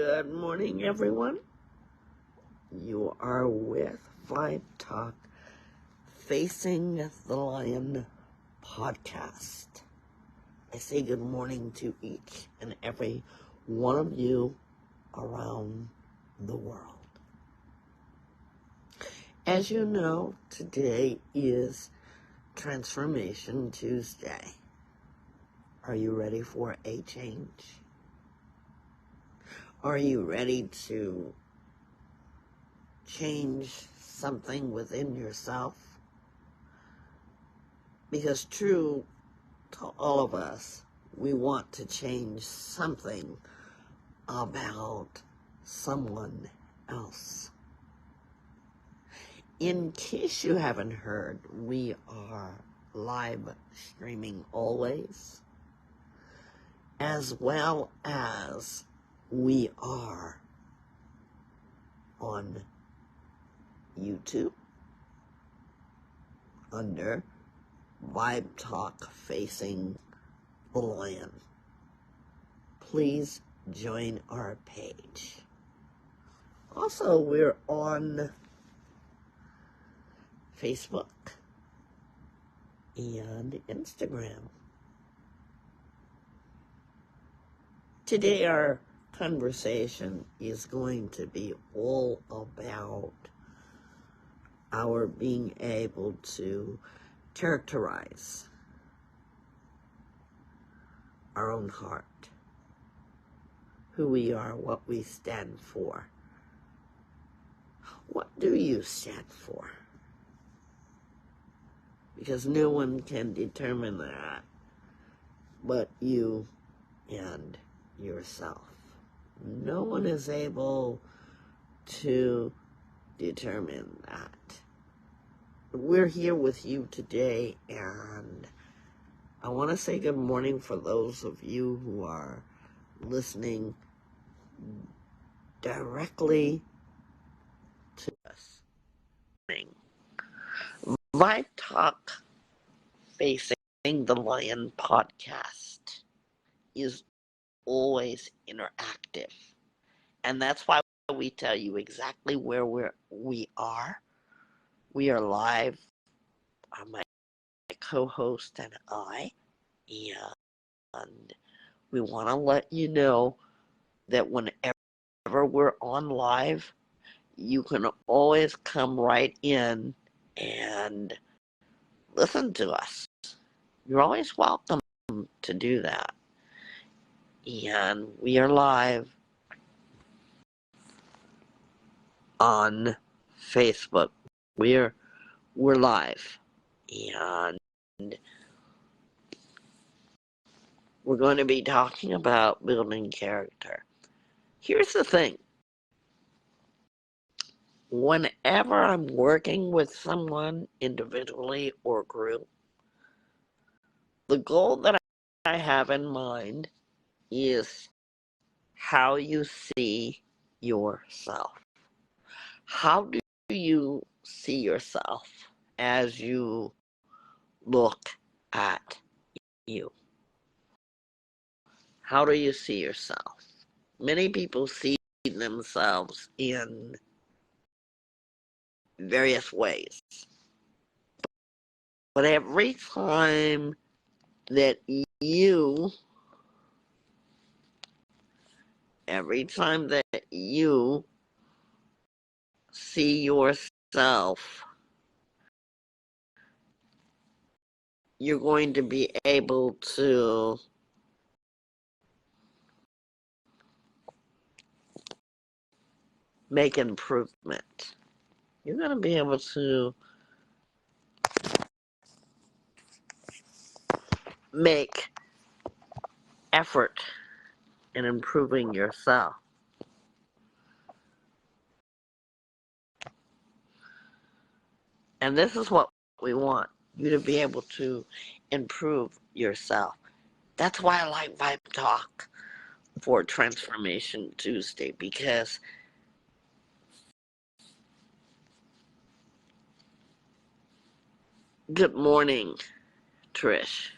Good morning, everyone. You are with Vibe Talk Facing the Lion podcast. I say good morning to each and every one of you around the world. As you know, today is Transformation Tuesday. Are you ready for a change? Are you ready to change something within yourself? Because true to all of us, we want to change something about someone else. In case you haven't heard, we are live streaming always, as well as we are on YouTube under Vibe Talk Facing the Lion. Please join our page. Also, we're on Facebook and Instagram. Today our conversation is going to be all about our being able to characterize our own heart, who we are, what we stand for. What do you stand for? Because no one can determine that but you and yourself. No one is able to determine that. We're here with you today, and I want to say good morning for those of you who are listening directly to us. My Talk Facing the Lion podcast is always interactive, and that's why we tell you exactly where we are. We are live, my co-host and I, and we want to let you know that whenever we're on live, you can always come right in and listen to us. You're always welcome to do that. And we are live on Facebook. We're live, and we're going to be talking about building character. Here's the thing. Whenever I'm working with someone individually or group, the goal that I have in mind is how you see yourself. How do you see yourself as you look at you? How do you see yourself? Many people see themselves in various ways. But every time that you see yourself, you're going to be able to make improvement. You're going to be able to make effort in improving yourself. And this is what we want, you to be able to improve yourself. That's why I like Vibe Talk for Transformation Tuesday, because good morning, Trish.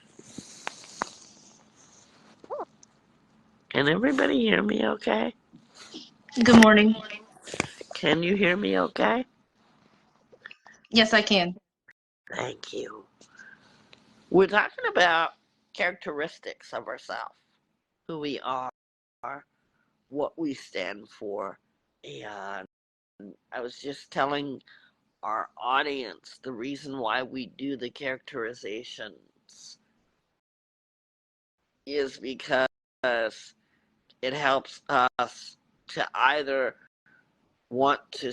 Can everybody hear me okay? Good morning. Can you hear me okay? Yes, I can. Thank you. We're talking about characteristics of ourselves, who we are, what we stand for, and I was just telling our audience the reason why we do the characterizations is because it helps us to either want to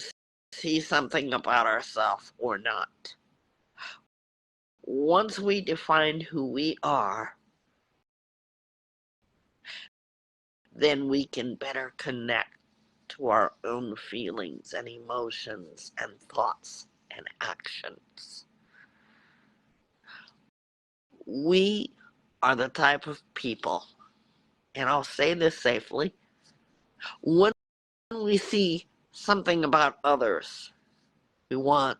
see something about ourselves or not. Once we define who we are, then we can better connect to our own feelings and emotions and thoughts and actions. We are the type of people, and I'll say this safely, when we see something about others, we want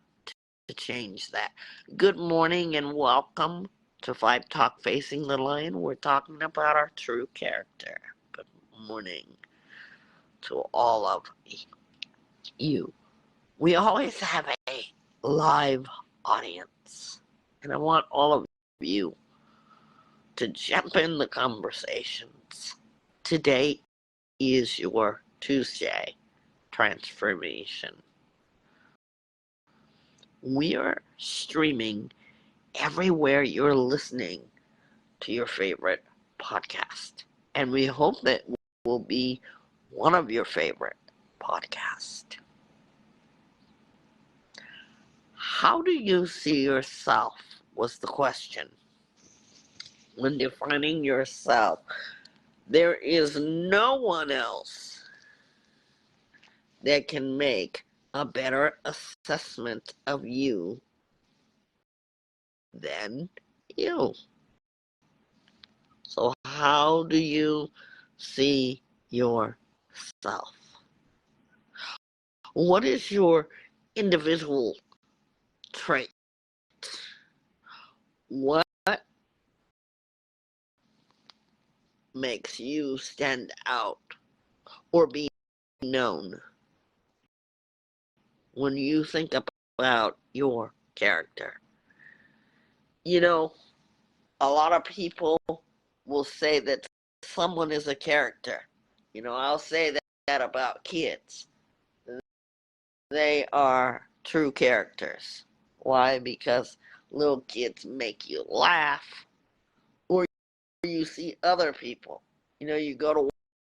to change that. Good morning and welcome to Vibe Talk Facing the Lion. We're talking about our true character. Good morning to all of you. We always have a live audience, and I want all of you to jump in the conversations. Today is your Tuesday transformation. We are streaming everywhere you're listening to your favorite podcast, and we hope that will be one of your favorite podcasts. How do you see yourself was the question. When defining yourself, there is no one else that can make a better assessment of you than you. So how do you see yourself? What is your individual trait? What makes you stand out or be known when you think about your character? You know, a lot of people will say that someone is a character. I'll say that about kids. They are true characters. Why? Because little kids make you laugh, or you see other people. You go to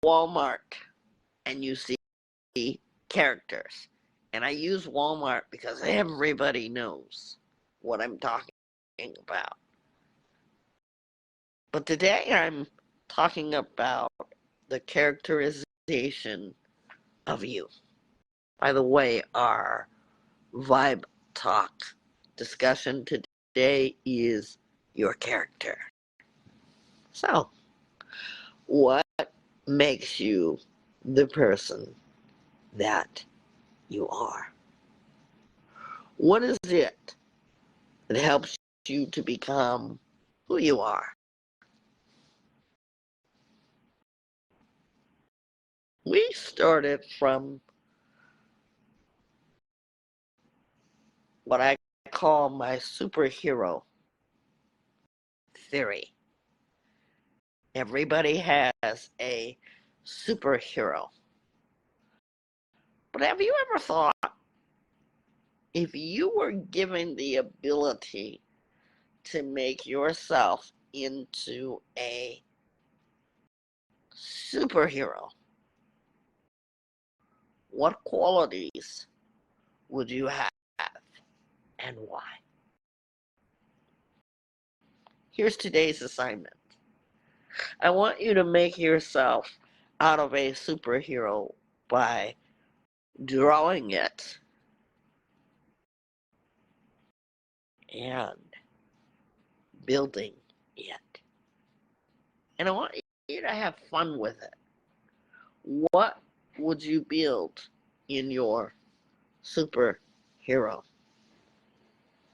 Walmart and you see characters. And I use Walmart because everybody knows what I'm talking about. But today I'm talking about the characterization of you. By the way, our Vibe Talk discussion today is your character. So, what makes you the person that you are? What is it that helps you to become who you are? We started from what I call my superhero theory. Everybody has a superhero. But have you ever thought, if you were given the ability to make yourself into a superhero, what qualities would you have and why? Here's today's assignment. I want you to make yourself out of a superhero by drawing it and building it. And I want you to have fun with it. What would you build in your superhero?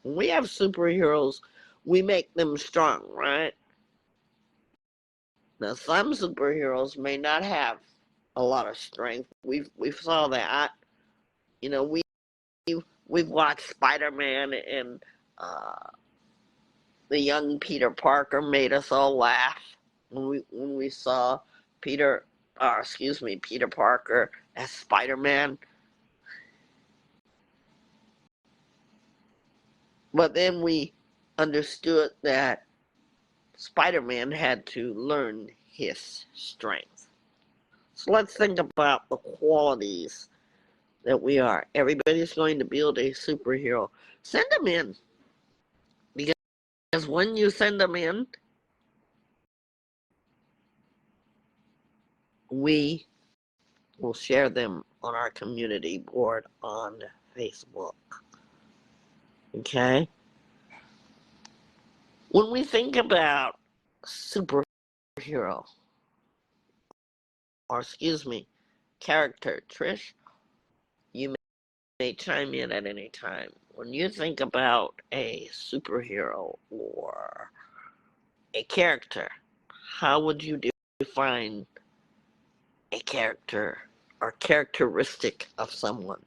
When we have superheroes, we make them strong, right? Now, some superheroes may not have a lot of strength. We saw that. You know, we've watched Spider-Man, and the young Peter Parker made us all laugh when we saw Peter Parker as Spider-Man. But then we understood that Spider-Man had to learn his strength. So let's think about the qualities that we are. Everybody's going to build a superhero. Send them in. Because when you send them in, we will share them on our community board on Facebook. Okay? When we think about superhero, or character, Trish, you may chime in at any time. When you think about a superhero or a character, how would you define a character or characteristic of someone?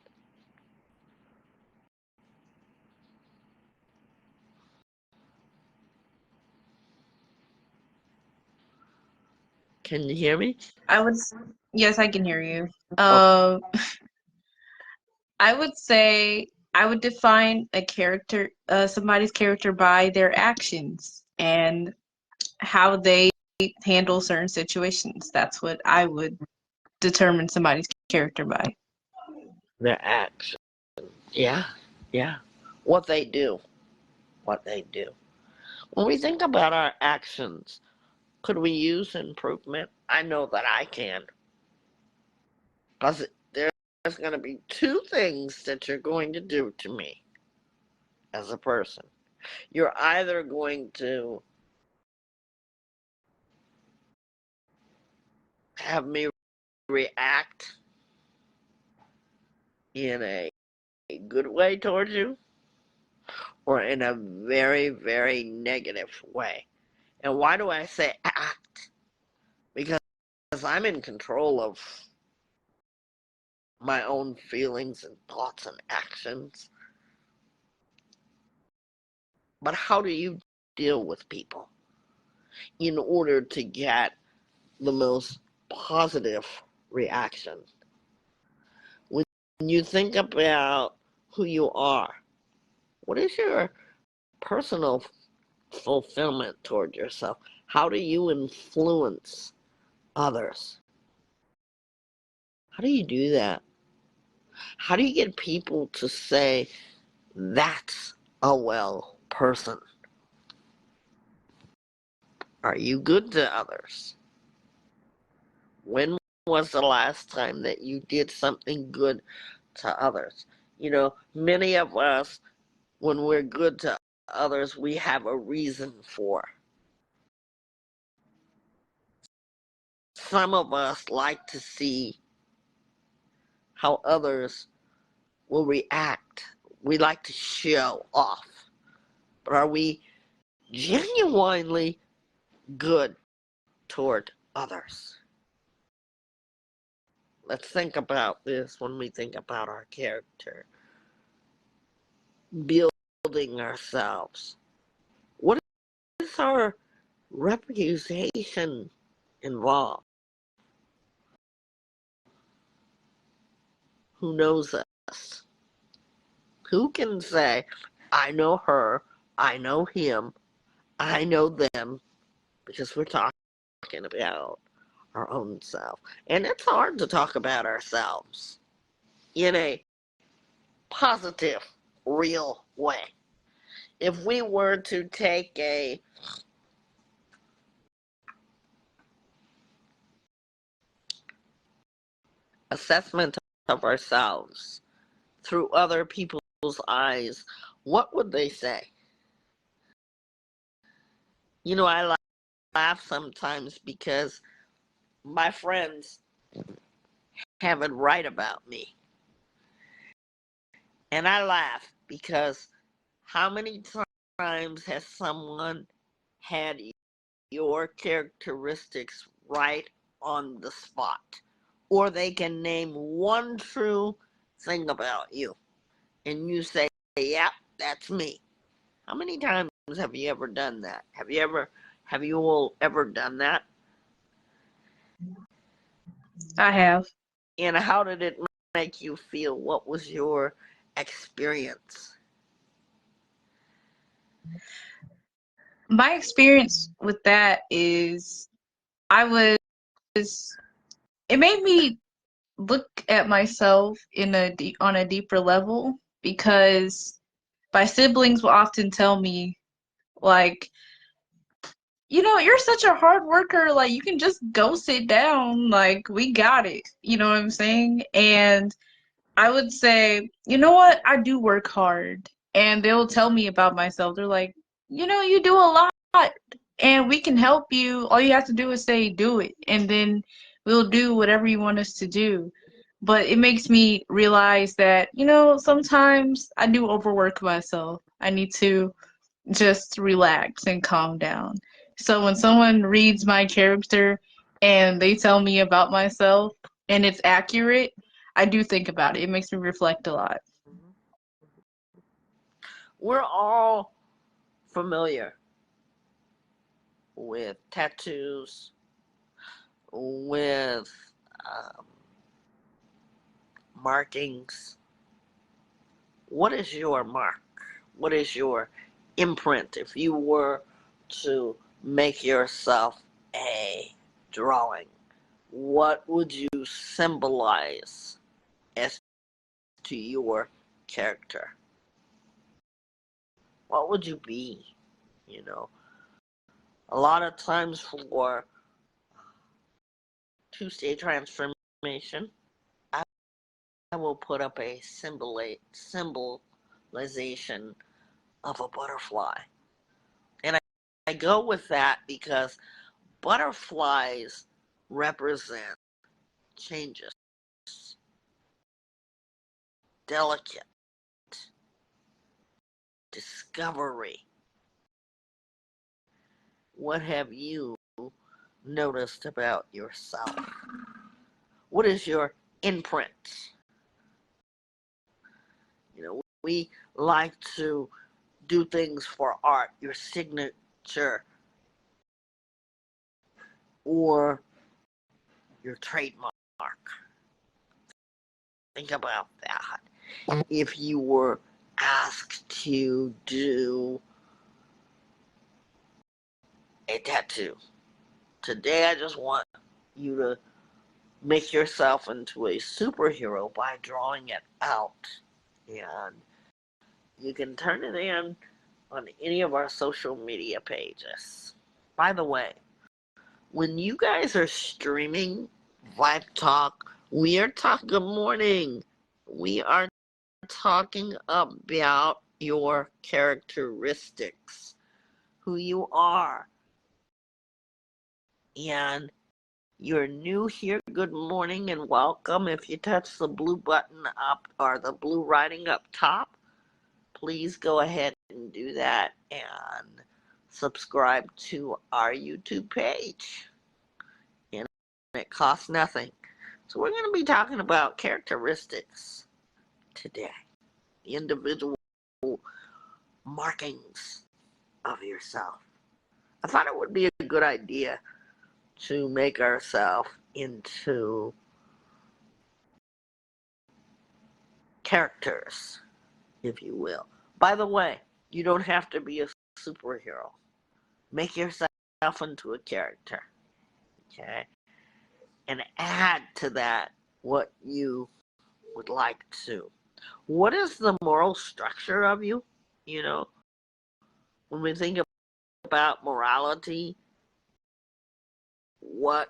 Can you hear me? Yes, I can hear you. Okay. I would say I would define a character, somebody's character by their actions and how they handle certain situations. That's what I would determine somebody's character by. Their action. Yeah, yeah. What they do. What they do. When we think about our actions, could we use improvement? I know that I can. Because there's going to be two things that you're going to do to me as a person. You're either going to have me react in a good way towards you, or in a very, very negative way. And why do I say act? Because I'm in control of my own feelings and thoughts and actions. But how do you deal with people in order to get the most positive reaction? When you think about who you are, what is your personal fulfillment toward yourself? How do you influence others? How do you do that? How do you get people to say, that's a well person? Are you good to others? When was the last time that you did something good to others? You know, many of us, when we're good to others, we have a reason for. Some of us like to see how others will react. We like to show off. But are we genuinely good toward others? Let's think about this when we think about our character. Building ourselves. What is our reputation involved? Who knows us? Who can say, I know her, I know him, I know them, because we're talking about our own self. And it's hard to talk about ourselves in a positive, real way. If we were to take a assessment of ourselves through other people's eyes, what would they say? You know, I laugh sometimes because my friends have it right about me. And I laugh because how many times has someone had your characteristics right on the spot? or they can name one true thing about you, and you say, "Yeah, that's me." How many times have you ever done that? Have you all ever done that? I have. And how did it make you feel? What was your experience? My experience with that is I was it made me look at myself on a deeper level because my siblings will often tell me like, you're such a hard worker, like you can just go sit down, like we got it. You know what I'm saying? And I would say, you know what? I do work hard. And they'll tell me about myself. They're like, you do a lot and we can help you. All you have to do is say, do it. And then we'll do whatever you want us to do. But it makes me realize that, sometimes I do overwork myself. I need to just relax and calm down. So when someone reads my character and they tell me about myself and it's accurate, I do think about it. It makes me reflect a lot. We're all familiar with tattoos, with um, markings. What is your mark? What is your imprint? If you were to make yourself a drawing, what would you symbolize as to your character? What would you be? You know, a lot of times for two-stage transformation, I will put up a symbolization of a butterfly. And I go with that because butterflies represent changes, delicate, discovery. What have you noticed about yourself? What is your imprint? We like to do things for art, your signature or your trademark. Think about that. If you were asked to do a tattoo, today I just want you to make yourself into a superhero by drawing it out. And you can turn it in on any of our social media pages. By the way, when you guys are streaming Vibe Talk, we are talking, good morning. We are talking about your characteristics, who you are. And you're new here, good morning and welcome. If you touch the blue button up or the blue writing up top, please go ahead and do that and subscribe to our YouTube page. And it costs nothing. So we're going to be talking about characteristics today, the individual markings of yourself. I thought it would be a good idea to make ourselves into characters, if you will. By the way, you don't have to be a superhero. Make yourself into a character, okay? And add to that what you would like to. What is the moral structure of you? You know, when we think about morality, what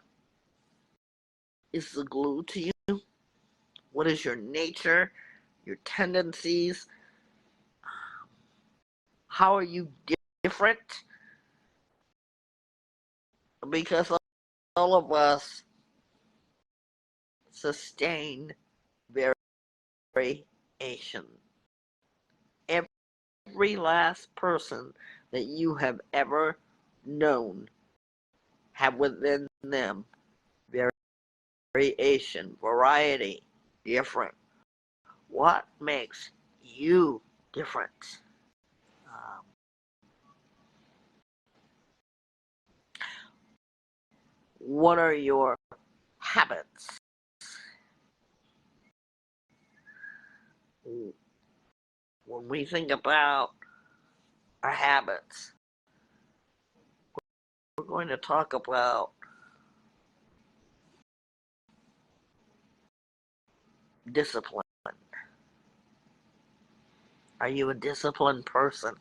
is the glue to you? What is your nature, your tendencies? How are you different? Because all of us sustain variation. Every last person that you have ever known have within them variation, variety, different. What makes you different? Um, what are your habits? When we think about our habits, we're going to talk about discipline. Are you a disciplined person?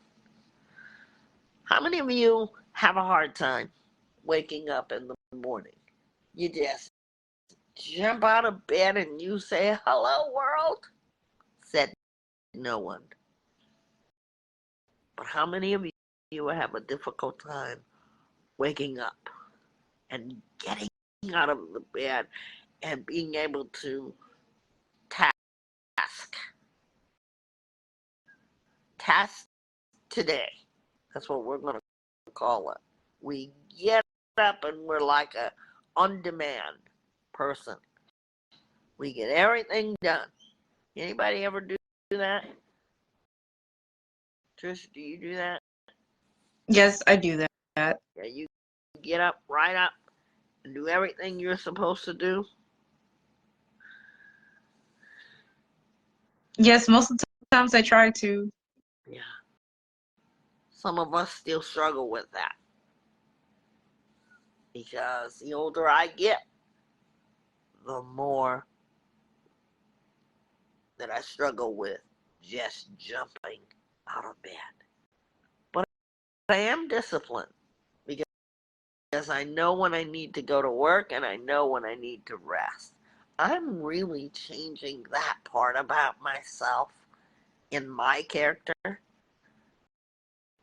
How many of you have a hard time waking up in the morning? You just jump out of bed and you say, "Hello, world," said no one. But how many of you have a difficult time waking up and getting out of the bed and being able to task? Task today. That's what we're going to call it. We get up and we're like a on-demand person. We get everything done. Anybody ever do that? Trish, do you do that? Yes, I do that. Yeah, you get up, right up, and do everything you're supposed to do? Yes, most of the times I try to. Yeah. Some of us still struggle with that. Because the older I get, the more that I struggle with just jumping out of bed. But I am disciplined because I know when I need to go to work and I know when I need to rest. I'm really changing that part about myself in my character,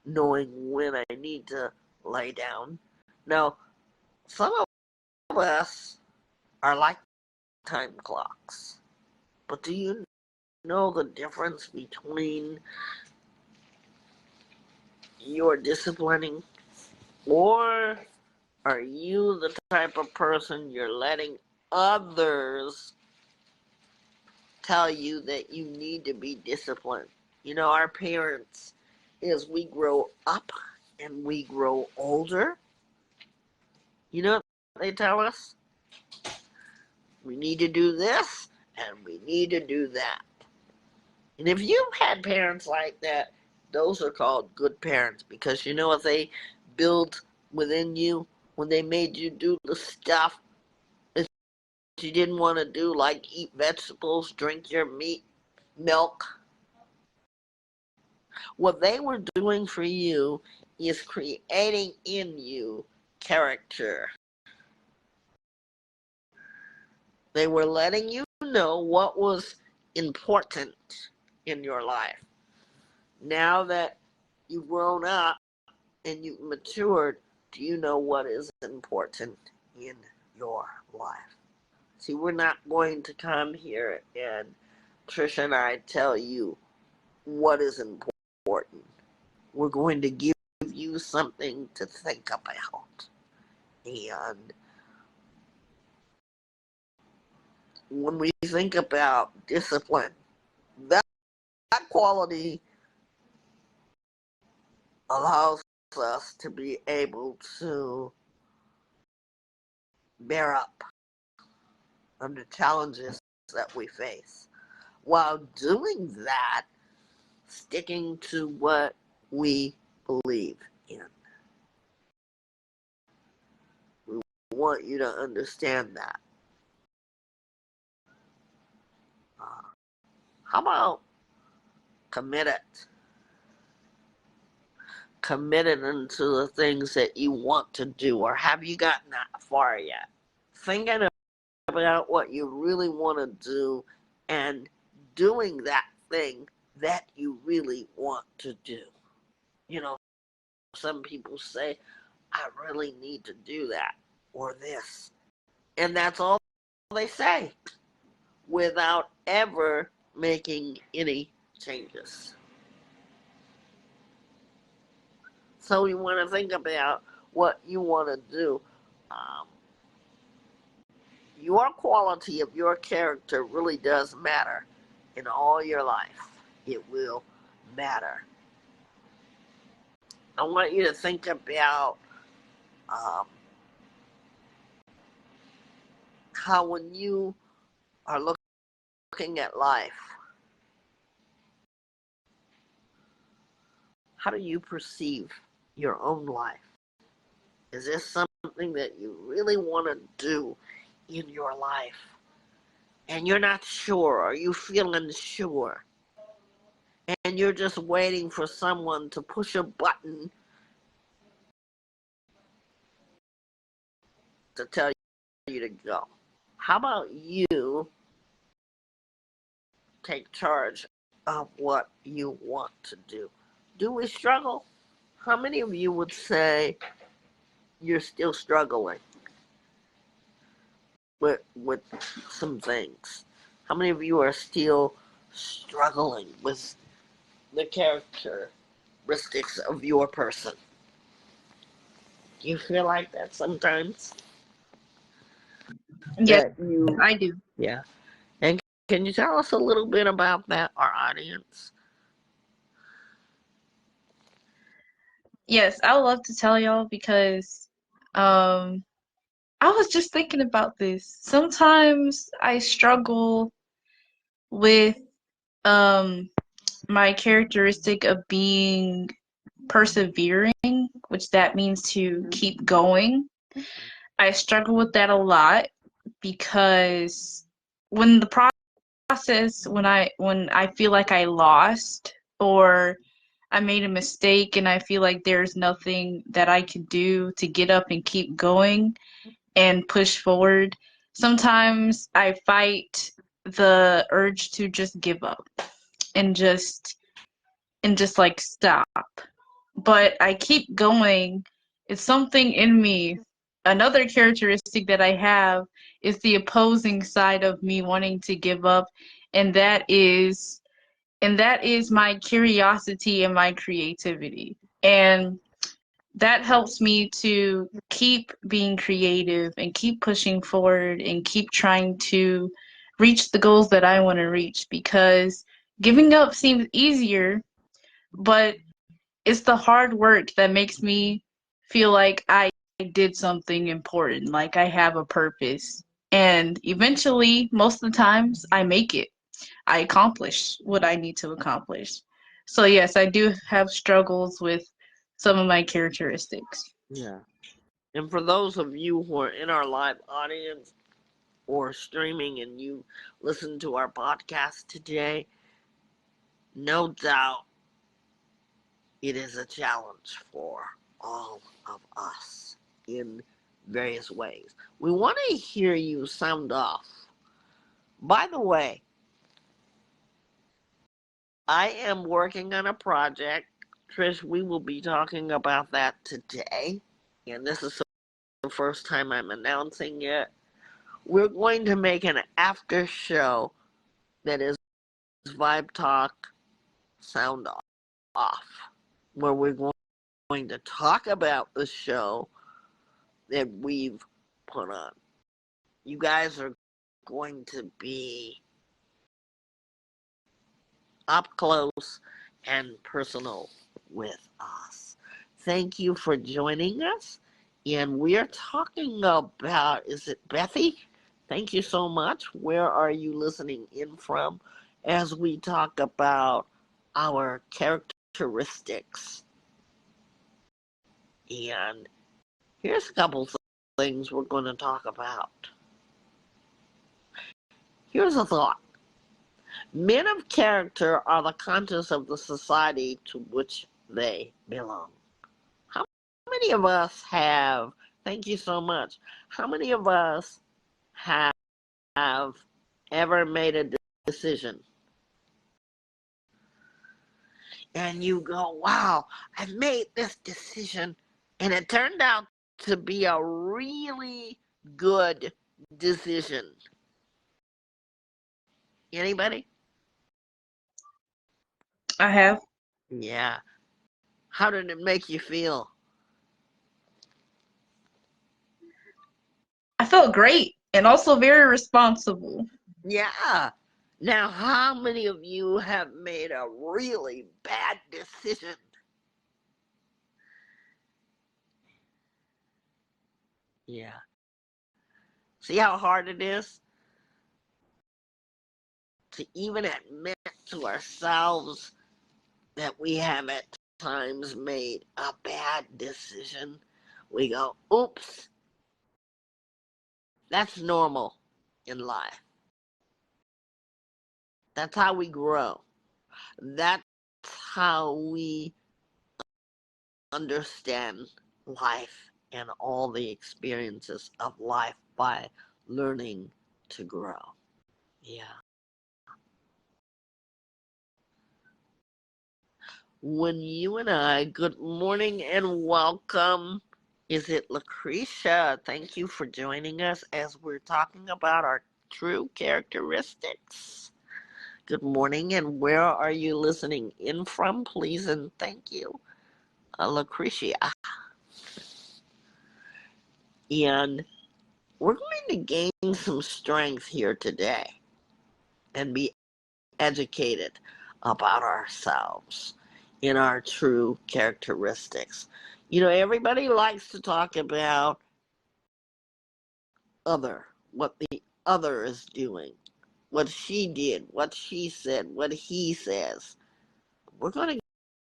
knowing when I need to lay down. Now, some of us are like time clocks, but do you know the difference between your disciplining, or are you the type of person you're letting others tell you that you need to be disciplined? You know, our parents, as we grow up and we grow older, you know what they tell us? We need to do this and we need to do that. And if you've had parents like that, those are called good parents, because you know what they built within you when they made you do the stuff that you didn't want to do, like eat vegetables, drink your milk. What they were doing for you is creating in you character. They were letting you know what was important in your life. Now that you've grown up and you've matured, do you know what is important in your life? See, we're not going to come here and Trisha and I tell you what is important. We're going to give you something to think about. And when we think about discipline, that quality allows us to be able to bear up under challenges that we face. While doing that, sticking to what we believe in. We want you to understand that. How about committed? Committed into the things that you want to do, or have you gotten that far yet? Thinking about what you really want to do and doing that thing that you really want to do. You know, some people say, "I really need to do that or this." And that's all they say without ever making any changes. So you want to think about what you want to do. Um, your quality of your character really does matter in all your life. It will matter. I want you to think about how when you are looking at life, how do you perceive your own life? Is this something that you really want to do in your life? And you're not sure, or you feel unsure, and you're just waiting for someone to push a button to tell you to go. How about you take charge of what you want to do? Do we struggle? How many of you would say you're still struggling with some things? How many of you are still struggling with the characteristics of your person? Do you feel like that sometimes? Yes, That you, I do. yeah. And can you tell us a little bit about that, our audience? Yes, I would love to tell y'all because um I was just thinking about this. Sometimes I struggle with um my characteristic of being persevering, which that means to keep going. I struggle with that a lot because when the process when I feel like I lost or I made a mistake and I feel like there's nothing that I can do to get up and keep going and push forward, sometimes I fight the urge to just give up and just like stop. But I keep going. It's something in me. Another characteristic that I have is the opposing side of me wanting to give up, and that is my curiosity and my creativity. And that helps me to keep being creative and keep pushing forward and keep trying to reach the goals that I want to reach because giving up seems easier, but it's the hard work that makes me feel like I did something important, like I have a purpose. And eventually, most of the times, I make it. I accomplish what I need to accomplish. So, yes, I do have struggles with some of my characteristics. Yeah. And for those of you who are in our live audience or streaming and you listen to our podcast today, no doubt it is a challenge for all of us in various ways. We want to hear you sound off. By the way, I am working on a project. Trish, we will be talking about that today. And this is the first time I'm announcing it. We're going to make an after show that is Vibe Talk Sound Off, where we're going to talk about the show that we've put on. You guys are going to be up close and personal with us. Thank you for joining us. And we are talking about, is it Bethy? Thank you so much. Where are you listening in from as we talk about our characteristics? And here's a couple of things we're going to talk about. Here's a thought. Men of character are the conscience of the society to which they belong. How many of us have, thank you so much, how many of us have ever made a decision and you go, wow, I've made this decision and it turned out to be a really good decision? Anybody? I have. Yeah. How did it make you feel? I felt great. And also very responsible. Yeah. Now, how many of you have made a really bad decision? Yeah. See how hard it is to even admit to ourselves that we have at times made a bad decision? We go, oops, that's normal in life. That's how we grow. That's how we understand life and all the experiences of life by learning to grow. Yeah. When you and I, good morning and welcome. Is it Lucretia? Thank you for joining us as we're talking about our true characteristics. Good morning, and where are you listening in from, please, and thank you, Lucretia. And we're going to gain some strength here today and be educated about ourselves in our true characteristics. You know, everybody likes to talk about what the other is doing, what she did, what she said, what he says. We're going to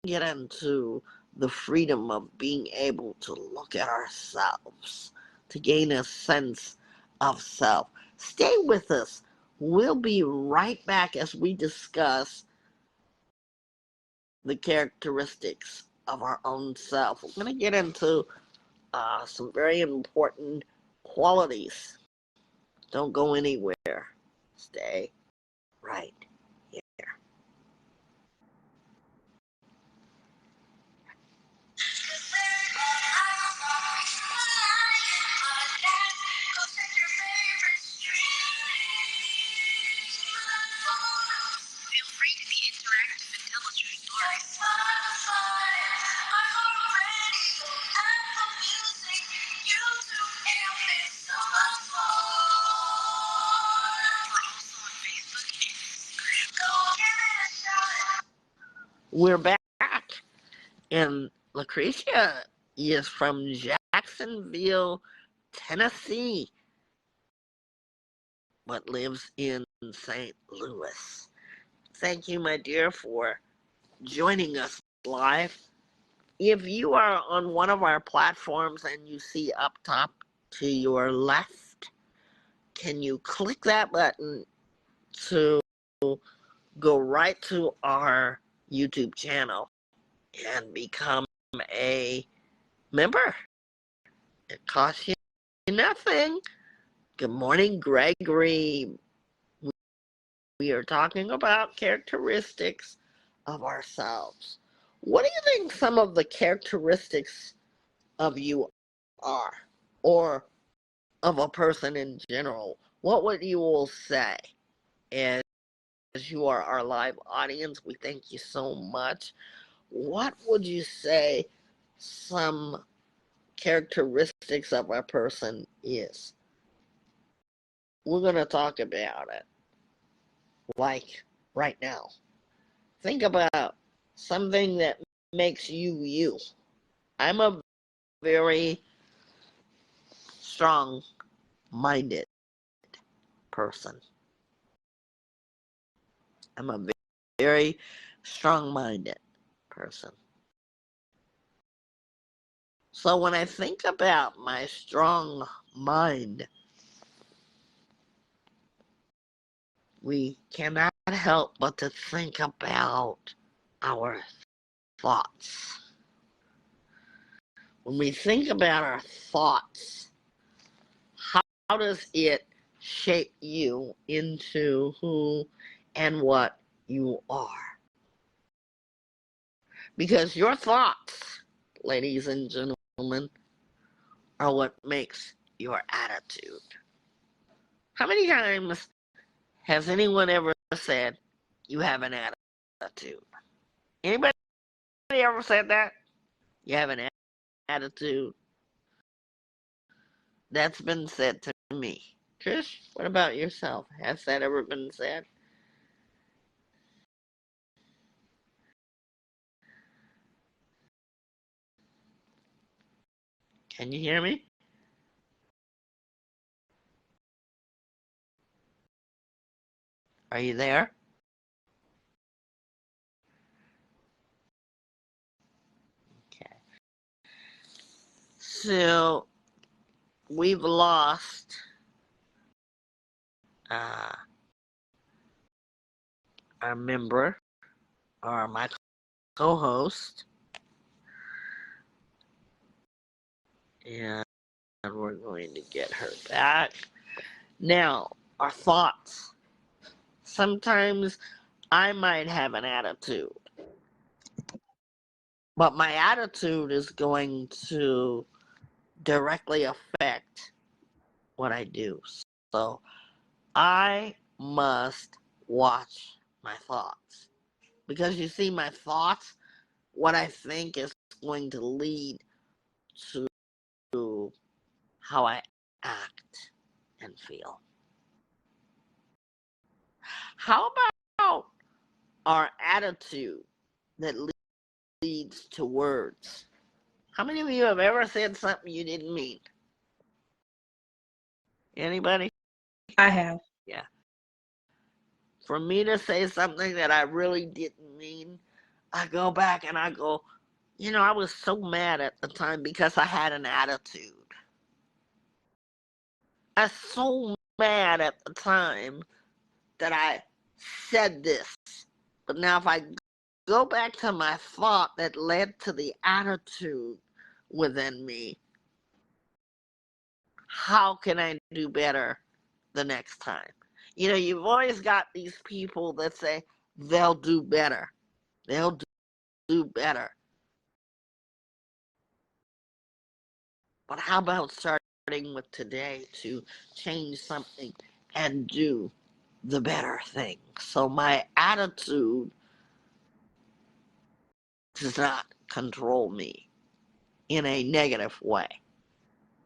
get into the freedom of being able to look at ourselves, to gain a sense of self. Stay with us. We'll be right back as we discuss the characteristics of our own self. We're going to get into some very important qualities. Don't go anywhere. Stay right here. Feel free to be interactive and tell us your stories. We're back, and Lucretia is from Jacksonville, Tennessee, but lives in St. Louis. Thank you, my dear, for joining us live. If you are on one of our platforms and you see up top to your left, can you click that button to go right to our YouTube channel and become a member? It costs you nothing. Good morning, Gregory. We are talking about characteristics of ourselves. What do you think some of the characteristics of you are, or of a person in general? What would you all say? As you are our live audience, we thank you so much. What would you say some characteristics of a person is? We're going to talk about it, like right now. Think about something that makes you you. I'm a very strong-minded person. I'm a very strong-minded person. So when I think about my strong mind, we cannot help but to think about our thoughts. When we think about our thoughts, how does it shape you into who and what you are? Because your thoughts, ladies and gentlemen, are what makes your attitude. How many times has anyone ever said you have an attitude? Anybody ever said that? You have an attitude? That's been said to me. Trish, what about yourself? Has that ever been said? Can you hear me? Are you there? Okay. So, we've lost uh, our member, or my co-host, and we're going to get her back. Now, our thoughts. Sometimes I might have an attitude, but my attitude is going to directly affect what I do. So I must watch my thoughts. Because you see, my thoughts, what I think is going to lead to how I act and feel. How about our attitude that leads to words? How many of you have ever said something you didn't mean? Anybody? I have. Yeah. For me to say something that I really didn't mean, I go back and I go, I was so mad at the time because I had an attitude. I was so mad at the time that I said this. But now if I go back to my thought that led to the attitude within me, how can I do better the next time? You've always got these people that say they'll do better. They'll do better. But how about starting with today to change something and do the better thing? So my attitude does not control me in a negative way.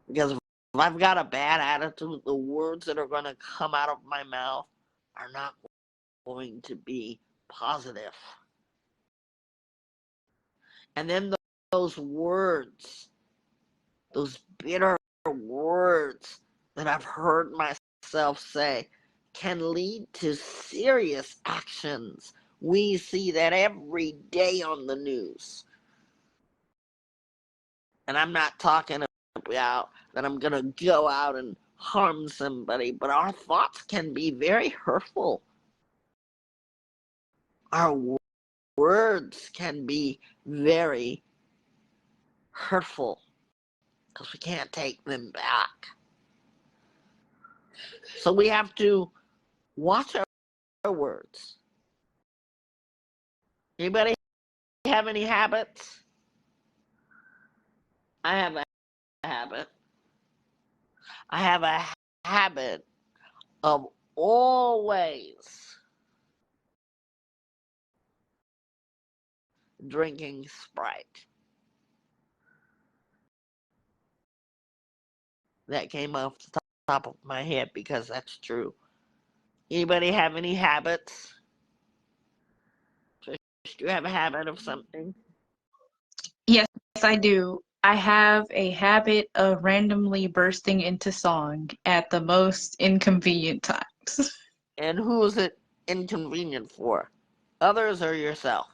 Because if I've got a bad attitude, the words that are going to come out of my mouth are not going to be positive. And then those words, those bitter words that I've heard myself say, can lead to serious actions. We see that every day on the news. And I'm not talking about that I'm going to go out and harm somebody, but our thoughts can be very hurtful. Our words can be very hurtful because we can't take them back. So we have to watch our words. Anybody have any habits? I have a habit. I have a habit of always drinking Sprite. That came off the top of my head because that's true. Anybody have any habits? Trish, do you have a habit of something? Yes, I do. I have a habit of randomly bursting into song at the most inconvenient times. And who is it inconvenient for? Others or yourself?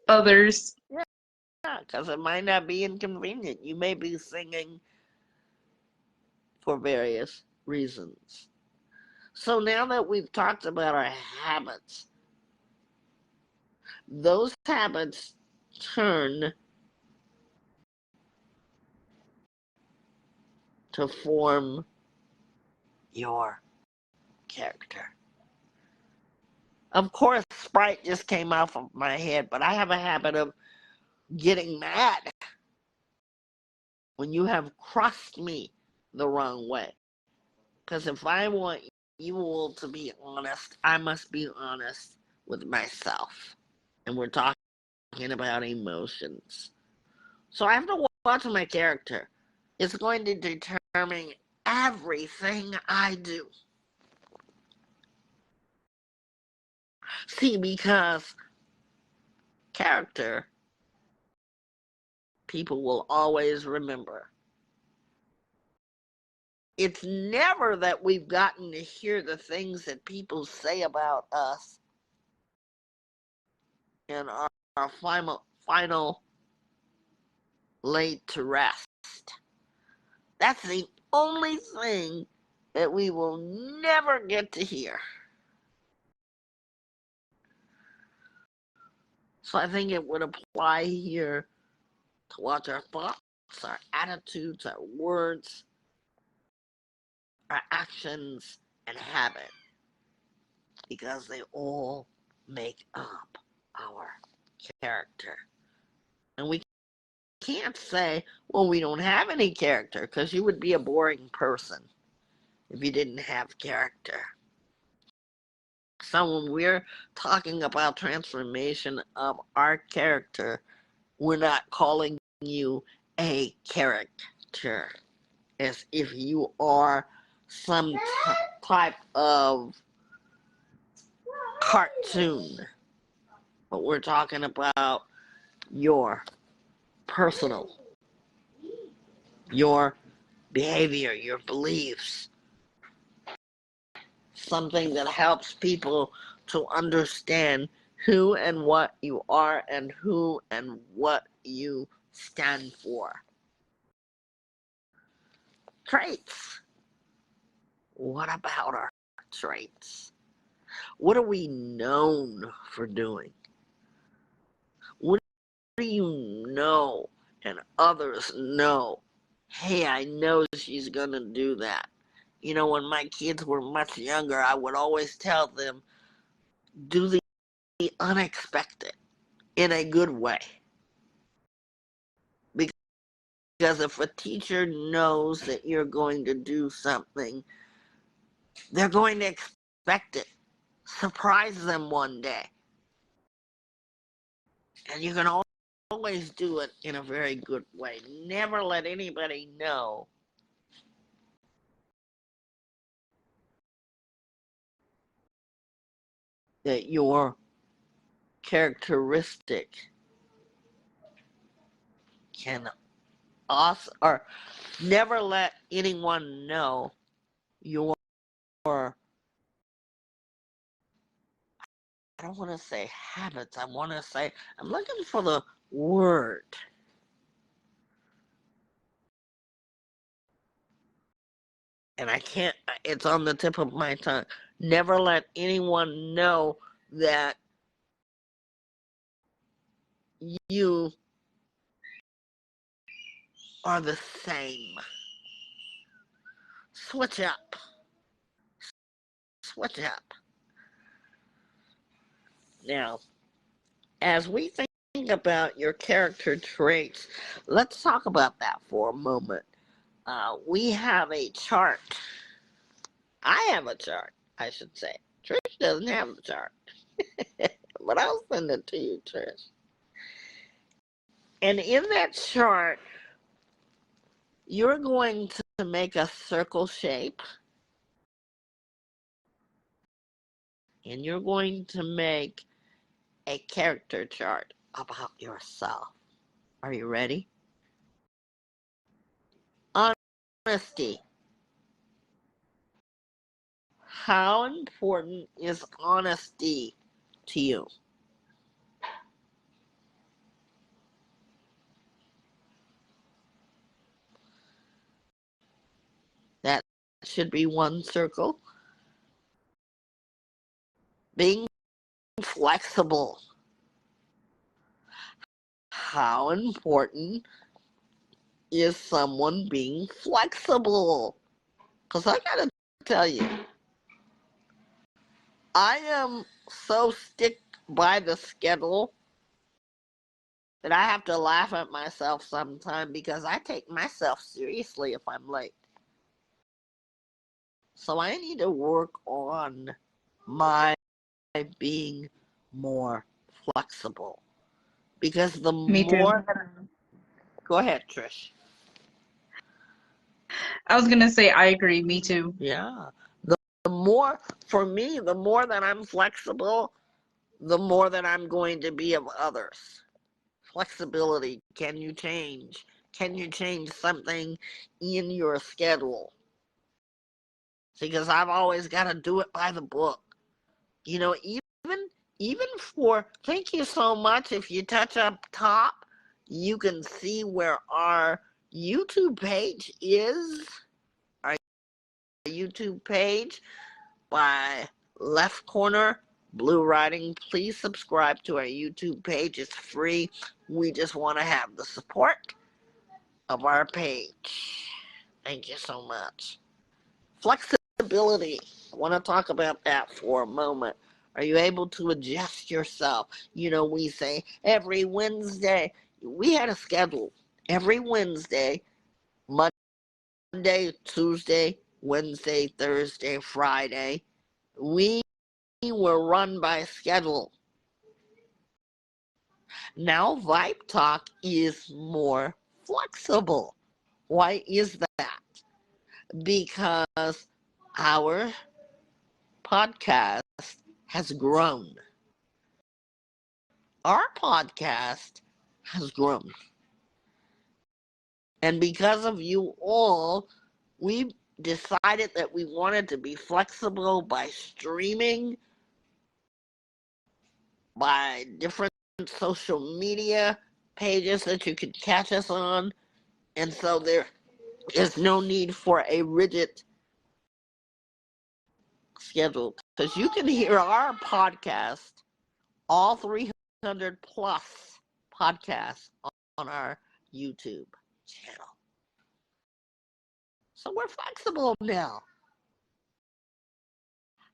Others. Yeah, because it might not be inconvenient. You may be singing for various reasons. So now that we've talked about our habits, those habits turn to form your character. Of course, Sprite just came off of my head, but I have a habit of getting mad when you have crossed me the wrong way. Because if I want you all to be honest, I must be honest with myself. And we're talking about emotions. So I have to watch my character. It's going to determine everything I do. See, because character, people will always remember. It's never that we've gotten to hear the things that people say about us in our final laid to rest. That's the only thing that we will never get to hear. So I think it would apply here to watch our thoughts, our attitudes, our words, our actions, and habit, because they all make up our character. And we can't say, well, we don't have any character, because you would be a boring person if you didn't have character. So when we're talking about transformation of our character, we're not calling you a character as if you are some type of cartoon. But we're talking about your personal, your behavior, your beliefs, something that helps people to understand who and what you are and who and what you stand for. Traits. What about our traits? What are we known for doing? What do you know and others know? Hey, I know she's going to do that. You know, when my kids were much younger, I would always tell them, do the unexpected in a good way. Because if a teacher knows that you're going to do something, they're going to expect it. Surprise them one day. And you can always do it in a very good way. Never let anybody know that your characteristic can also, or never let anyone know your, I don't want to say habits, I'm looking for the word. And I can't, it's on the tip of my tongue. Never let anyone know that you are the same. Switch up. Switch up. Now, as we think about your character traits, let's talk about that for a moment. We have a chart. I have a chart, I should say. Trish doesn't have a chart. But I'll send it to you, Trish. And in that chart, you're going to make a circle shape. And you're going to make a character chart about yourself. Are you ready? Honesty. How important is honesty to you? That should be one circle. Being flexible. How important is someone being flexible? Because I gotta tell you, I am so stick by the schedule that I have to laugh at myself sometimes because I take myself seriously if I'm late. So I need to work on my being more flexible. Because the Me too. more that... Go ahead, Trish. I was gonna say I agree. Me too. Yeah. The more, for me, the more that I'm flexible, the more that I'm going to be of others. Flexibility. Can you change? Can you change something in your schedule? Because I've always got to do it by the book. You know, even for, thank you so much. If you touch up top, you can see where our YouTube page is. Our YouTube page by left corner, blue writing. Please subscribe to our YouTube page. It's free. We just want to have the support of our page. Thank you so much. Flexibility. I want to talk about that for a moment. Are you able to adjust yourself? You know, we say every Wednesday, we had a schedule. Every Wednesday, Monday, Tuesday, Wednesday, Thursday, Friday, we were run by a schedule. Now Vibe Talk is more flexible. Why is that? Because our podcast has grown. Our podcast has grown. And because of you all, we decided that we wanted to be flexible by streaming, by different social media pages that you could catch us on. And so there is no need for a rigid schedule. Because you can hear our podcast, all 300 plus podcasts, on our YouTube channel. So we're flexible now.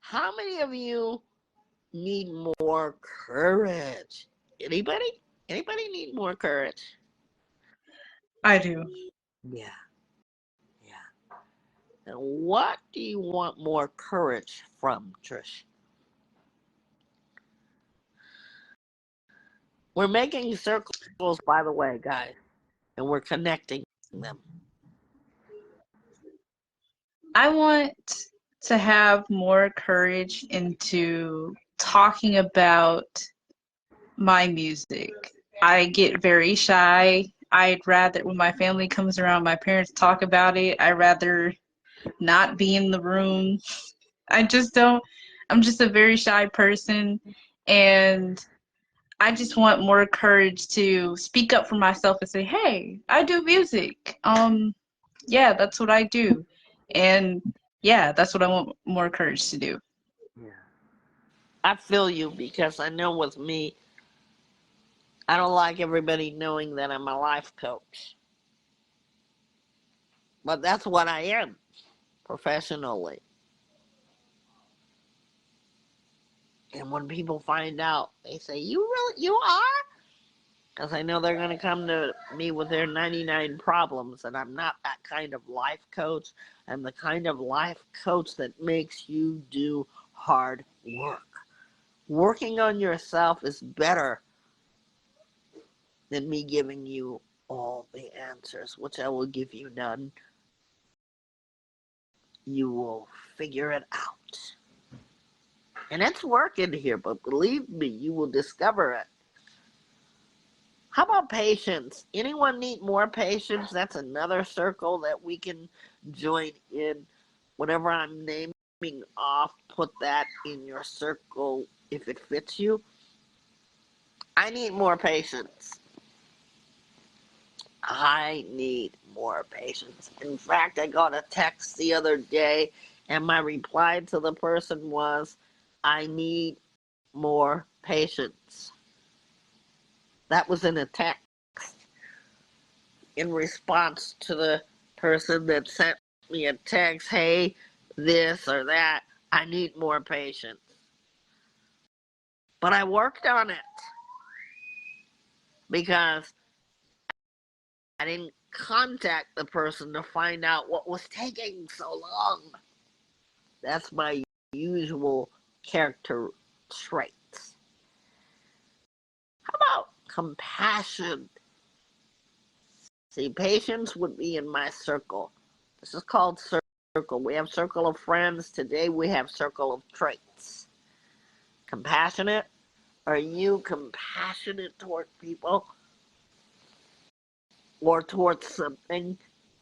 How many of you need more courage? Anybody? Anybody need more courage? I do. Yeah. Yeah. And what do you want more courage from, Trish? We're making circles, by the way, guys, and we're connecting them. I want to have more courage into talking about my music. I get very shy. I'd rather, when my family comes around, my parents talk about it. I'd rather not be in the room. I just don't, I'm just a very shy person. And I just want more courage to speak up for myself and say, hey, I do music. Yeah, that's what I do. And yeah, that's what I want more courage to do. Yeah. I feel you, because I know with me, I don't like everybody knowing that I'm a life coach. But that's what I am professionally. And when people find out, they say, you are? Because I know they're going to come to me with their 99 problems, and I'm not that kind of life coach. I'm the kind of life coach that makes you do hard work. Working on yourself is better than me giving you all the answers, which I will give you none. You will figure it out. And it's work in here, but believe me, you will discover it. How about patience? Anyone need more patience? That's another circle that we can join in. Whenever I'm naming off, put that in your circle if it fits you. I need more patience. I need more patience. In fact, I got a text the other day, and my reply to the person was, I need more patience. That was in a text in response to the person that sent me a text, hey, this or that. I need more patience. But I worked on it because I didn't contact the person to find out what was taking so long. That's my usual character traits. How about compassion? See, patience would be in my circle. This is called circle. We have circle of friends. Today we have circle of traits. Compassionate. Are you compassionate toward people or towards something?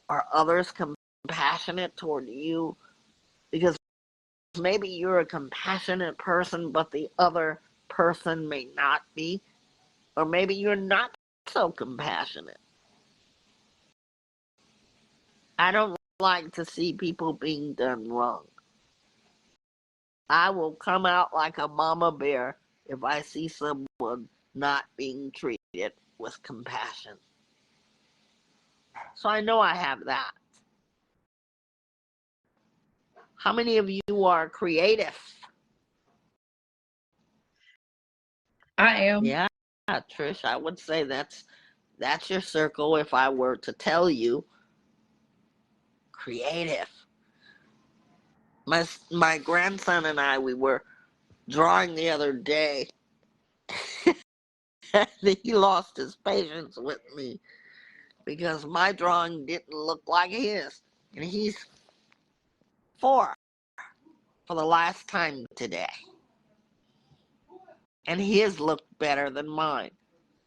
Are others compassionate toward you? Because maybe you're a compassionate person, but the other person may not be. Or maybe you're not so compassionate. I don't like to see people being done wrong. I will come out like a mama bear if I see someone not being treated with compassion. So I know I have that. How many of you are creative? I am. Yeah, Trish, I would say that's your circle if I were to tell you. Creative. My grandson and I, we were drawing the other day, and he lost his patience with me because my drawing didn't look like his. And he's 4 for the last time today. And his looked better than mine.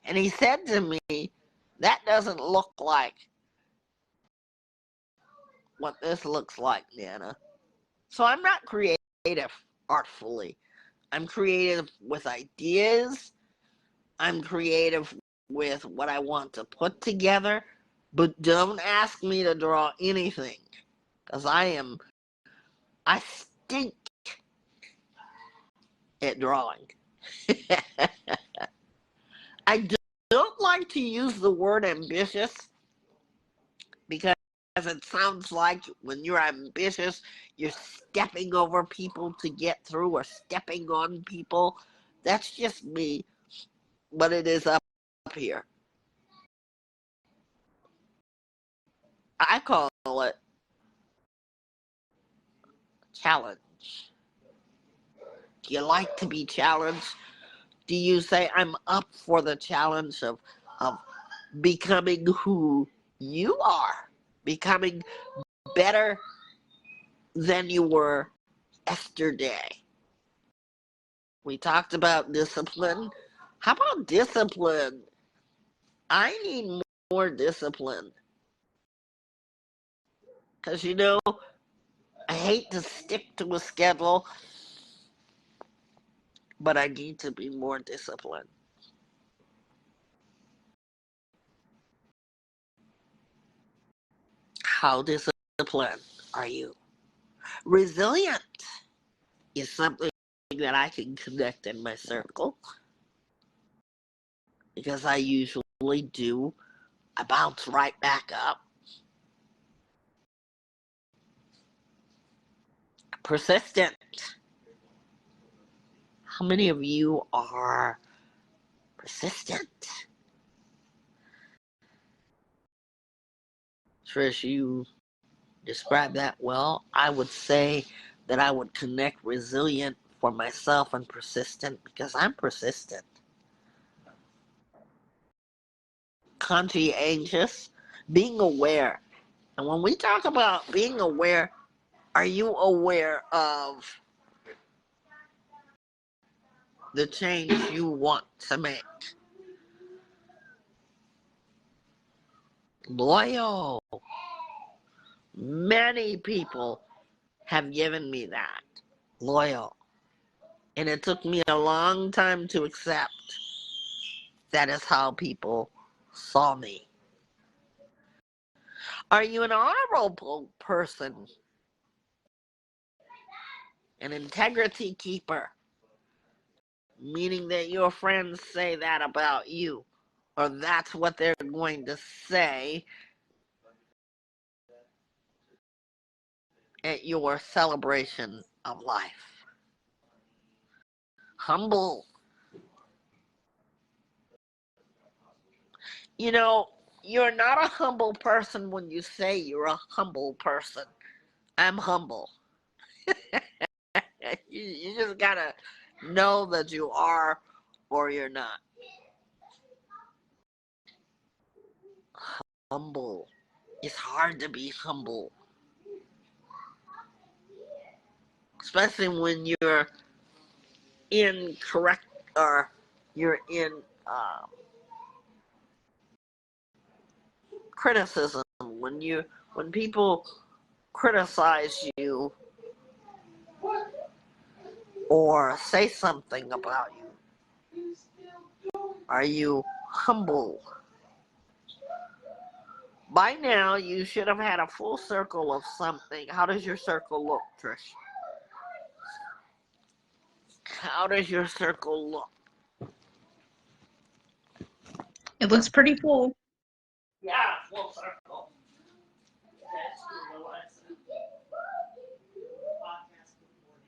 And he said to me, that doesn't look like what this looks like, Nana. So I'm not creative artfully. I'm creative with ideas. I'm creative with what I want to put together. But don't ask me to draw anything. Because I stink at drawing. I don't like to use the word ambitious because it sounds like when you're ambitious, you're stepping over people to get through or stepping on people. That's just me, but it is up here. I call it challenge. Do you like to be challenged? Do you say, I'm up for the challenge of becoming who you are? Becoming better than you were yesterday. We talked about discipline. How about discipline? I need more discipline. Because, I hate to stick to a schedule, but I need to be more disciplined. How disciplined are you? Resilient is something that I can connect in my circle because I usually do. I bounce right back up. Persistent. How many of you are persistent? Trish, you describe that well. I would say that I would connect resilient for myself and persistent because I'm persistent. Conscientious, being aware. And when we talk about being aware, are you aware of the change you want to make? Loyal. Many people have given me that. Loyal. And it took me a long time to accept that is how people saw me. Are you an honorable person? An integrity keeper? Meaning that your friends say that about you, or that's what they're going to say at your celebration of life. Humble. You're not a humble person when you say you're a humble person. I'm humble. You just gotta know that you are or you're not. Humble. It's hard to be humble. especially when you're in correct or you're in criticism. When people criticize you or say something about you, are you humble? By now, you should have had a full circle of something. How does your circle look, Trish? How does your circle look? It looks pretty full. Yeah, full circle. That's the lesson. Podcast recording.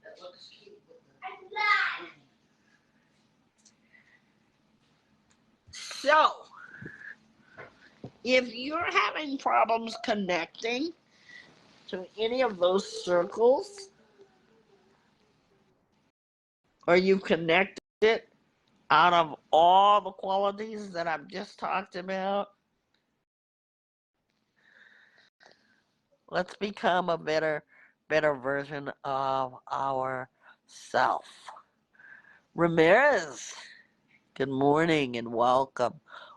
That looks cute with the... So, if you're having problems connecting to any of those circles, or you connected out of all the qualities that I've just talked about, let's become a better version of ourself. Ramirez, good morning and welcome.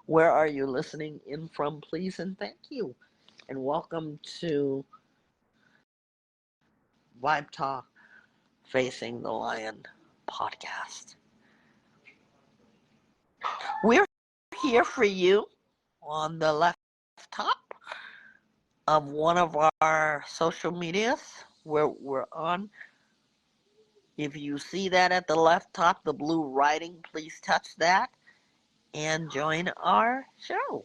Where are you listening in from, please, and thank you. And welcome to Vibe Talk Facing the Lion podcast. We're here for you on the left top of one of our social medias where we're on. If you see that at the left top, the blue writing, please touch that and join our show.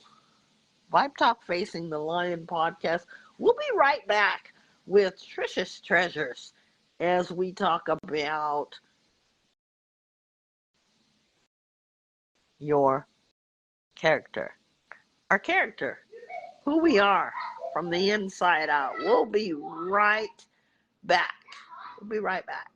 Vibe Talk Facing the Lion podcast. We'll be right back with Trisha's Treasures as we talk about your character. Our character, who we are from the inside out. We'll be right back. We'll be right back.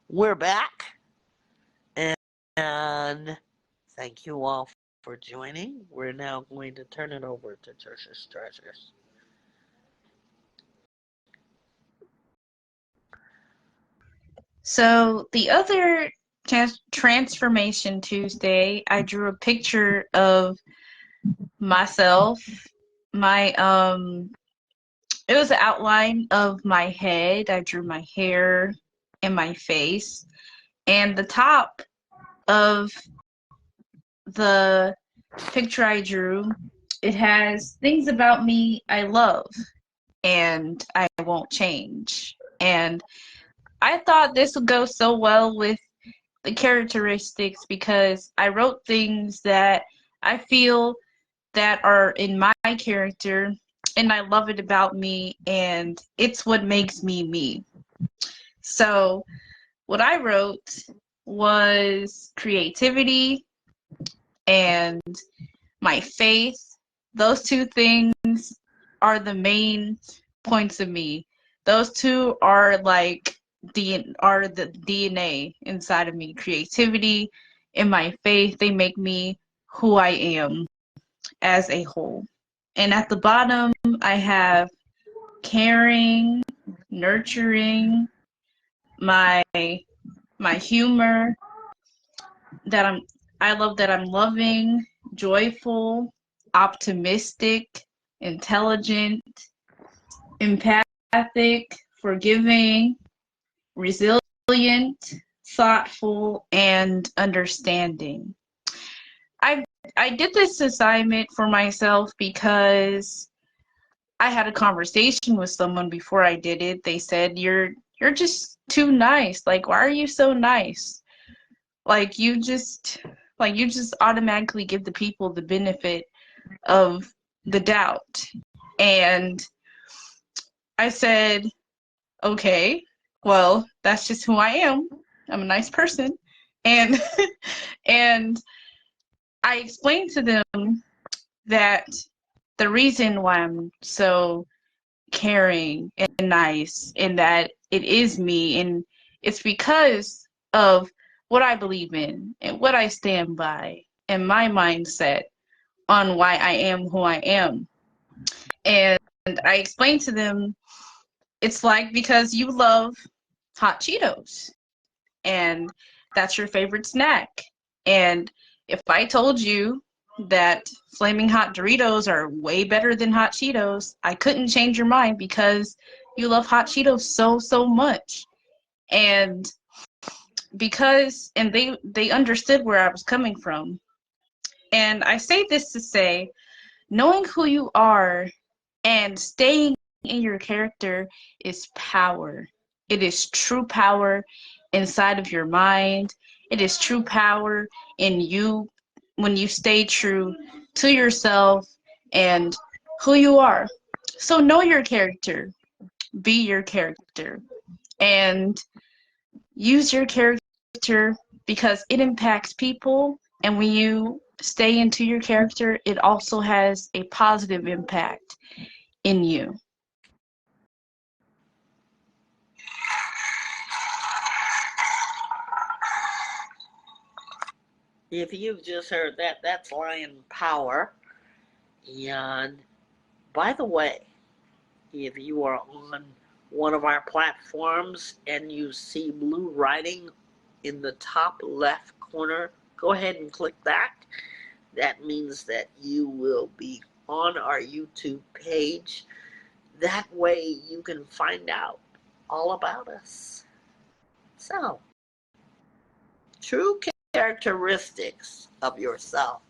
We're back, and thank you all for joining. We're now going to turn it over to Trisha's Treasures. So the other Transformation Tuesday, I drew a picture of myself. My it was an outline of my head. I drew my hair and my face. And the top of the picture I drew, it has things about me I love and I won't change. And I thought this would go so well with the characteristics because I wrote things that I feel that are in my character and I love it about me and it's what makes me me. So what I wrote was creativity and my faith. Those two things are the main points of me. Those two are like the DNA inside of me. Creativity and my faith, they make me who I am as a whole. And at the bottom, I have caring, nurturing, my humor, I love that I'm loving, joyful, optimistic, intelligent, empathic, forgiving, resilient, thoughtful, and understanding. I did this assignment for myself because I had a conversation with someone before I did it. They said, you're just too nice. Like, why are you so nice? Like you just automatically give the people the benefit of the doubt. And I said, okay, well, that's just who I am. I'm a nice person. And and I explained to them that the reason why I'm so caring and nice and that it is me, and it's because of what I believe in and what I stand by and my mindset on why I am who I am. And I explained to them it's like because you love hot Cheetos and that's your favorite snack. And if I told you that flaming hot Doritos are way better than hot Cheetos, I couldn't change your mind because you love hot Cheetos so much. And they understood where I was coming from. And I say this to say, knowing who you are and staying in your character is power. It is true power inside of your mind. It is true power in you when you stay true to yourself and who you are. So know your character, be your character, and use your character because it impacts people. And when you stay into your character, it also has a positive impact in you. If you've just heard that, that's lion power. And by the way, if you are on one of our platforms and you see blue writing in the top left corner, go ahead and click that. That means that you will be on our YouTube page. That way you can find out all about us. So, true characteristics of yourself.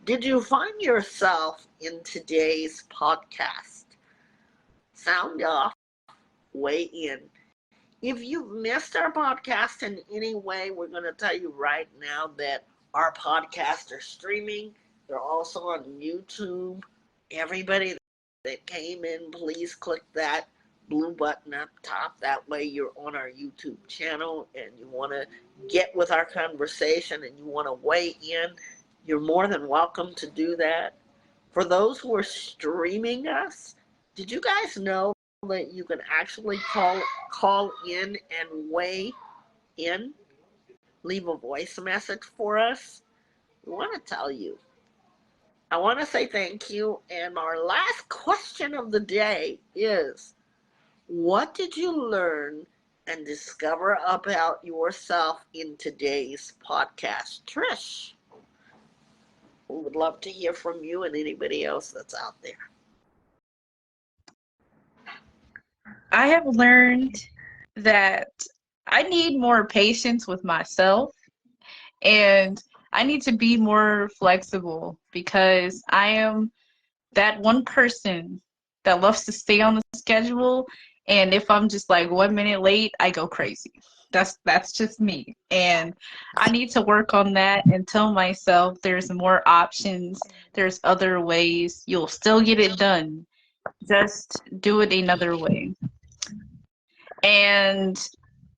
Did you find yourself in today's podcast? Sound off, weigh in. If you've missed our podcast in any way, we're going to tell you right now that our podcasts are streaming. They're also on YouTube. Everybody that came in, please click that blue button up top. That way you're on our YouTube channel and you want to get with our conversation and you want to weigh in. You're more than welcome to do that. For those who are streaming us, did you guys know that you can actually call in and weigh in, leave a voice message for us? We want to tell you. I want to say thank you. And our last question of the day is, what did you learn and discover about yourself in today's podcast? Trish, we would love to hear from you and anybody else that's out there. I have learned that I need more patience with myself and I need to be more flexible because I am that one person that loves to stay on the schedule, and if I'm just like 1 minute late, I go crazy. That's just me. And I need to work on that and tell myself there's more options, there's other ways. You'll still get it done. Just do it another way. And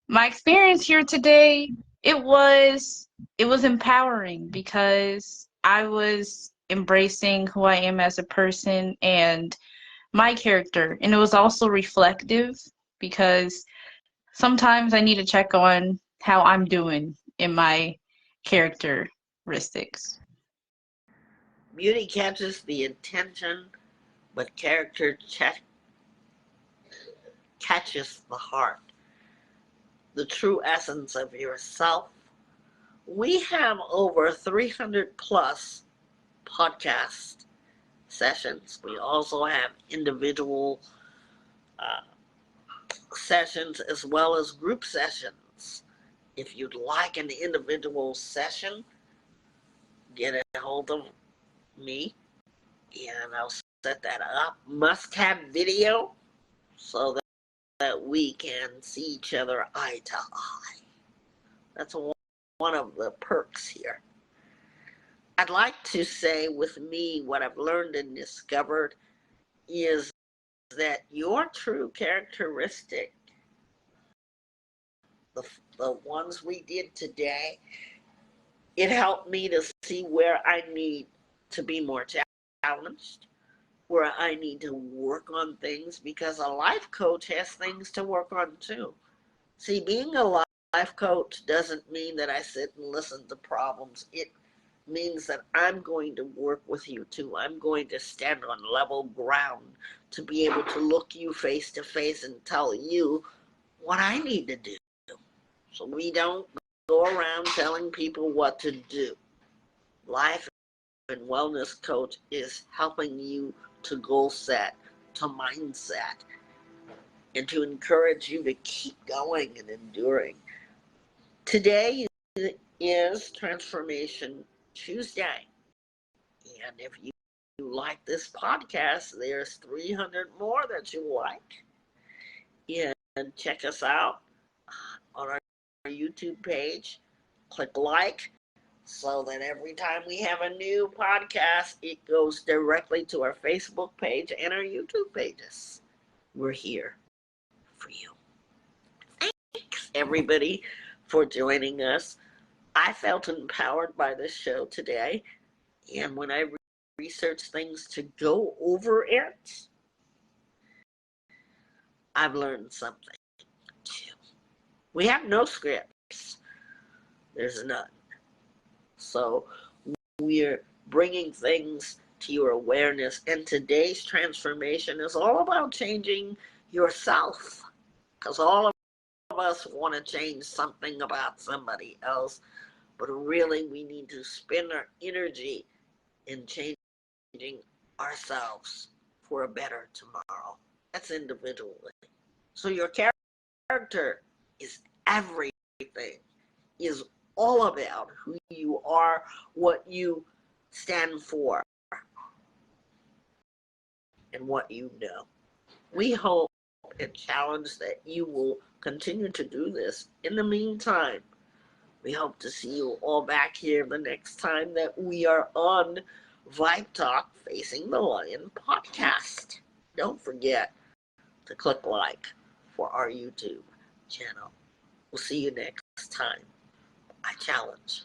my experience here today, it was empowering because I was embracing who I am as a person and my character, and it was also reflective because sometimes I need to check on how I'm doing in my characteristics. Beauty catches the attention, but character catches the heart. The true essence of yourself. We have over 300 plus podcast sessions. We also have individual uh, sessions as well as group sessions. If you'd like an individual session, get a hold of me and I'll set that up. Must have video so that we can see each other eye to eye. That's one of the perks here. I'd like to say with me what I've learned and discovered is that your true characteristic the ones we did today, it helped me to see where I need to be more challenged, where I need to work on things, because a life coach has things to work on too. See, being a life coach doesn't mean that I sit and listen to problems. It means that I'm going to work with you too. I'm going to stand on level ground to be able to look you face to face and tell you what I need to do. So we don't go around telling people what to do. Life and wellness coach is helping you to goal set, to mindset, and to encourage you to keep going and enduring. Today is Transformation Tuesday. And if you like this podcast, there's 300 more that you like. And check us out on our YouTube page. Click like so that every time we have a new podcast, it goes directly to our Facebook page and our YouTube pages. We're here for you. Thanks, everybody, for joining us. I felt empowered by this show today, and when I researched things to go over it, I've learned something too. We have no scripts. There's none. So we're bringing things to your awareness, and today's transformation is all about changing yourself, because all of us want to change something about somebody else, but really we need to spend our energy in changing ourselves for a better tomorrow. That's individually. So your character is everything, is all about who you are, what you stand for, and what you know. We hope and challenge that you will continue to do this. In the meantime, we hope to see you all back here the next time that we are on Vibe Talk Facing the Lion podcast. Don't forget to click like for our YouTube channel. We'll see you next time. I challenge.